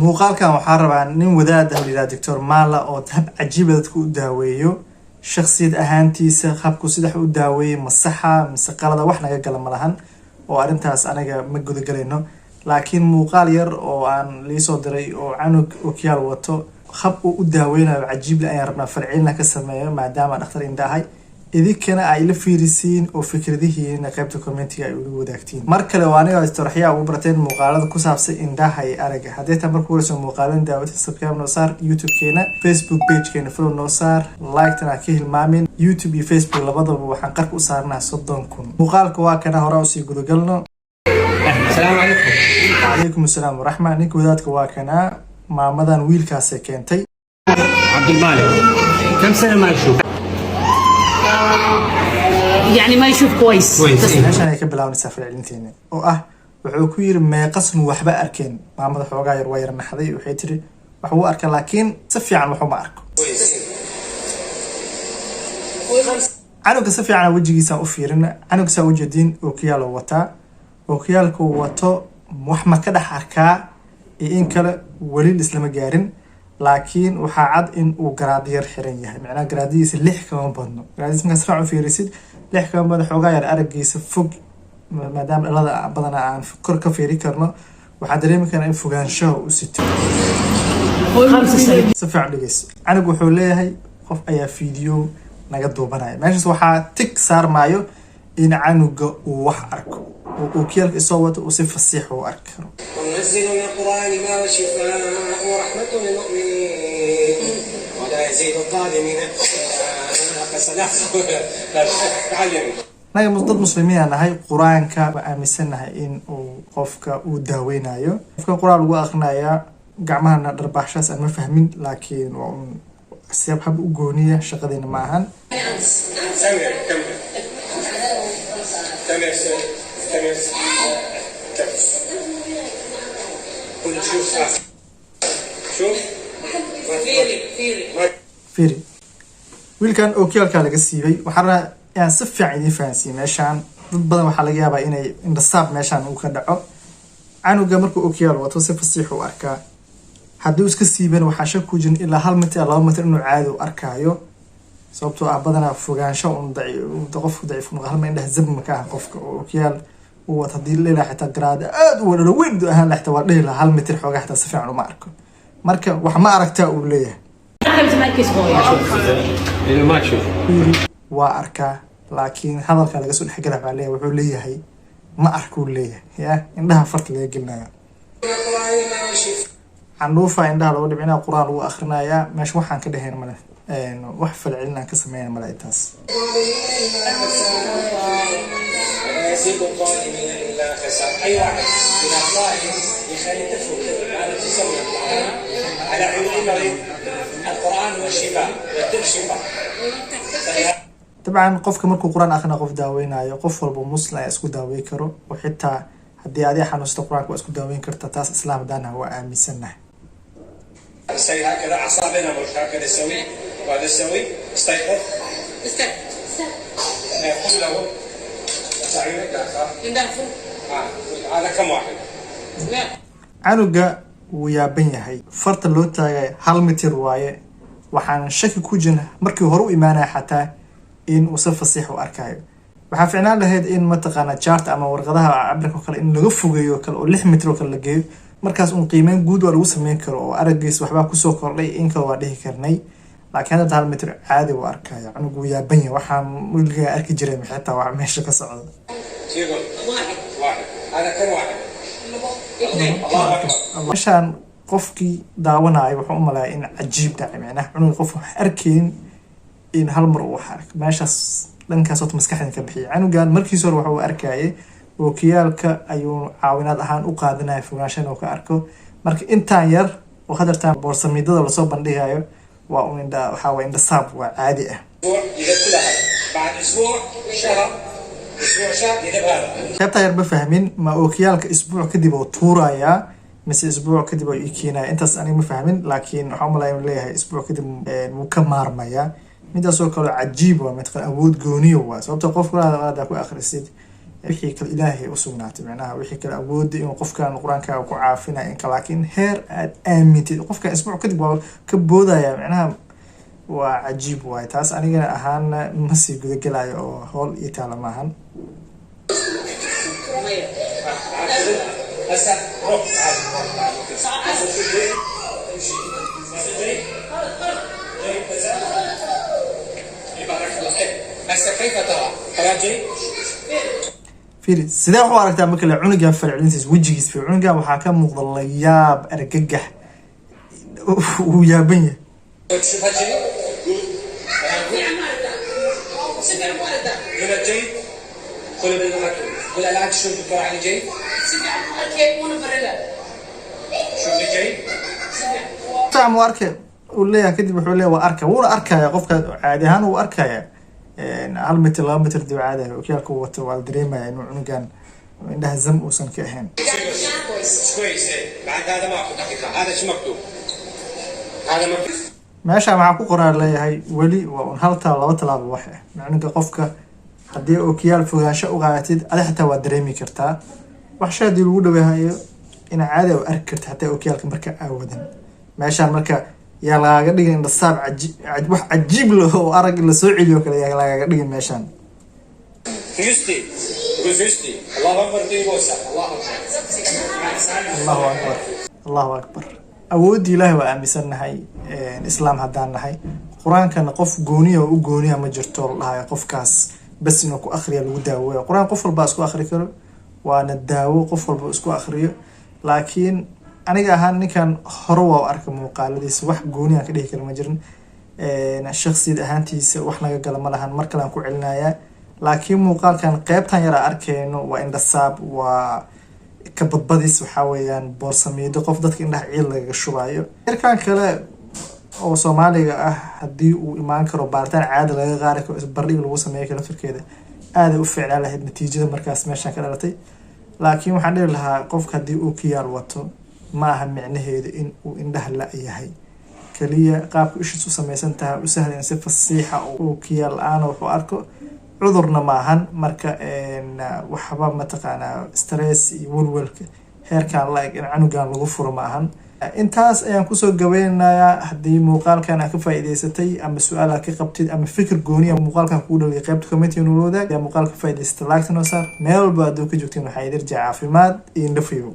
muuqaalkan waxaa rabaa nin wadaad ah la Dr. Mala oo hab cajiib ah dadku u daaweeyo shakhsiyad ahaantiisa habku sida u daaweeyo masaxa mise qalada wax naga gala malahan oo arintaas anaga ma guda galayno laakiin muuqaal yar oo aan liisoo diray oo canug ookiyaal wato hab uu u daaweynayo cajiib la ayaan rabnaa farciina ka sameeyo maadaama dhakhtar indhahay idinkana ay la fiirisiin oo fikradihiina qaybta commentiga ay ugu wadaagtiin mar kale waa aniga istiraxiya ugu barteen muuqaalada ku saabsan indhaha iyo aragga haddii tan markuu soo muuqaalan daawada subscribe noo saar YouTube-keena Facebook page-keena follow noo saar like-tana ka hilmaamin YouTube iyo Facebook labadaba waxaan qarka u saarnaa 30,000 muuqaalka waa kana hore u sii gudagalno السلام عليكم. وعليكم السلام ورحمة نيك ودادك واكنا مامدان ويلكاس كنتي عبد المالك كم سنة ما يشوف؟ يعني ما يشوف كويس عشان هيك بلاون يسافر علنتين wuxuu ku yiri meeqasnu waxba arkeen maamada xoogaa yar way yarnaxday waxay tiri wax uu arka laakiin si fiican wax uma arko canuga si fiican wajigiisa u fiirin canuga saa wajidin oo kiyaalo wataa ookiyaalku wato wax ma ka dhex arkaa in kale wali islama gaarin laakiin waxaa cad in uu garaad yar xiran yahay macnaha garaadiisa 6 kama badno garaadiisa markaad raac u fiirisid 6 kama badno xoogaa yar araggiisa fog maadaama dhalada badana aan kor ka fiiri karno waxaa dareemi karaa in fogaanshaha u sito si fiican dhigeys canug wuxuu leeyahay qof ayaa fiideo naga duubanaya meeshaas waxaa tig saarmaayo in canuga uu wax arko وكيالك إصوات وصف الصيح وأركر وننزل من القرآن ما هو شفاء ورحمة للمؤمنين ولا يزيد الظالمين نحن ضد مسلمين أنا هاي قرآن كأمسنا إن وقفك وداوينايو قفك القرآن وآخرنا يا جمعنا نربح شاس أنا فاهمين لكن السياب حب أجونية شغلين معهن فيري wiilkan ookiyaalka laga siibay waxaana aan si fiican idin fahansiin meeshaan dad badan waxa laga yaabaa inay indhasaab meeshaan uu ka dhaco canuga markuu ookiyaal wato si fasiix u arkaa hadduu iska siiban waxaa shak ku jirin ilaa 1 mitir 2 mitir inuu caadi u arkaayo sababtoo ah badanaa fogaansho qofku daciif hal ma indhaha zab ma ka ah qofka ookiyaal uu wata hadii leela xitaa garaad aad u wada weyn du ahaan laxta waa dheela 1 mitir xoogaa xitaa si fiican uma arko marka wax ma aragtaa uu leeyahay ما تشوف waa arkaa laakiin hadalka laga soo dhexgalaa baa leeyahay wuxuu leeyahay ma arko uu leeyahay ya indhaha farta laga gelinayo عندوفا عندها لو دبعنا قرآن وآخرنا مش وحن كده هنا ملا وحفل علنا كسمين ملا إتاس يزيد الظالمين إلا خسار أي واحد من الله يخلي تفهم على تسمى على علم المريض القرآن والشفاء والدب شفاء طبعا قف كمركو قرآن آخرنا قف داوينا يقف والبو مسلم يسكو داوي كرو وحتى هدي هذه حنوست قرآن واسكو داوين كرتا تاس إسلام دانا هو آمي سنة نسوي هكذا أعصابنا مش هكذا نسوي وهذا نسوي استيقظ قل له تعينك هذا كم واحد canuga wuu yaaban yahay farta loo taagay 1 mitir waaye waxaan shaki ku jirna markii hore u imaanay xataa in uu si fasiix u arkayo waxaa fiicnaan lahayd in mataqaana chart ama warqadaha cabirka kale in laga fogeeyo kale oo 6 mitir oo kale la geeyo markaas uu qiimeyn guud waa lagu sameyn karo oo araggiis waxba ku soo kordhay in kale waa dhihi karnay laakiin hadda 1 mitir caadi u arkayo canugu wuu yaaban yahay waxaan weligaa arki jiray xitaa wax meesha ka socda واحد هذا كم واحد meeshaan qofkii daawanayo wuxuu u malayaa in cajiib dhacay macnaha cunug qof wax arkayn in hal mar uu wax arko meeshaas dhankaas oo maskaxda ka bixiyay canugan markiis hore waxa uu arkayay ookiyaalka ayuu caawinaad ahaan u qaadanaya fogaanshan oo ka arko marka intaan yar oo hadartaan boorsamidada la soo bandhigayo waa uu indha waxa waa indhasaab waa caadi ah بعد أسبوع شهر qaybta yar ma fahmin ma ookiyaalka isbuuc kadib oo tuuraya mise isbuuc kadib oo ikiinaya intaas aniga ma fahmin laakiin waxaan malayn leeyahay isbuuc kadib wuu ka maarmaya midaas oo kale cajiib waa mid awood gooniyo waa sababtoo qofka aad ku akhrisid wixii kale ilaahay u sugnaatay macnaha wixii kale awoodda inuu qofkan qur-aanka ku caafinayo in kale laakiin heer aad aamintid qofkan isbuuc kadib waa ka boodaya macnaha waa cajiib waay taas anigana ahaana ma sii gudagelayo oo howl iyo taala maahan كيف ترى؟ راجل فيري سيدا waxu aragtaa marka la cunugan falcelintiis wajigiis fi cunugan waxa ka muuqda la yaab argagax uu yaaban yahay تشوف هالشيء؟ من الجيد كل اللي مكتوب والعلاج شو الدكتور علي جيد؟ شو اللي جيد؟ فاهم واركه ولا كدب wuxuu leeyahay waa arka wuuna arkaya qofka caadi ahaan uu arkaya hal mitir laba mitir dib caadi ah okiyalku wato waa dareemaya inuu cunugan indhaha zam uusan ka ahayn كويس بعد هذا ما اخذ دقيقه هذا شو مكتوب؟ هذا مكتوب meesha waxaa ku qoran leeyahay wali waa hal taal laba talaabo wax ah macnaheedu qofka hadii okiyal fogaansho u qaadatid ada xitaa waa dareemi kartaa wax shaadi lagu dhaweehayo in caadi ah arki kartaa hataa okiyalka marka aawadan meeshaan marka yaa lagaga dhigin indhasaab wax cajiib leh oo arag la soo celiyo kale yaa lagaga dhigin meeshaan فيستي يقول فيستي الله اكبر دي بوسه الله اكبر allahu akbar awoodii ilaahay waa aaminsanahay islaam haddaan nahay qur-aankana qof gooniya oo u gooniya ma jirto la dhahayo qofkaas bas inuu ku akhriya lagu daaweeyo qur-aan qof walba isku akhri karo waana daawo qof walba isku akhriyo laakiin aniga ahaan ninkan hore waa arka muuqaaladiisa wax gooniya ka dhihi kara ma jirin shakhsiyad ahaantiisa wax naga gala ma lahan mar kale aan ku celinayaa laakiin muuqaalkan qaybtan yara arkayno waa indhasaab waa ka badbadis waxa weeyaan boorsamiido qof dadka indhaha ciid lagaga shubayo yarkan kale oo Soomaaliga ah hadii uu imaan karo baaritaan caadi laga qaari karo isbardhig lagu sameeyo kala firkeeda aad u fiicnaa lahayd natiijada markaas meeshan ka dhalatay laakiin waxaan dhihi lahaa qofka hadii uu kiyaal wato ma aha micnaheedu in uu indhaha la yahay kaliya qaabka ishiisu samaysan tahay u sahlan si fasiixa oo kiyaal aan wuxuu arko cudurna maahan marka waxba ma taqaanaa stress iyo walwalka heerkan la eg in canugan lagu furo maahan intaas ayaan kusoo gabeynayaa haddii muuqaalkan aad ka faa'iidaysatay ama su-aal aad ka qabtid ama fikir gooni ah muuqaalkan kugu dhaliyay qaybta comment inuu wadaag yaa muuqaalka faa'iidaysatay like noo saar meel walba aad ka joogtiin waxaa idin rajaa caafimaad iyo indhafiyo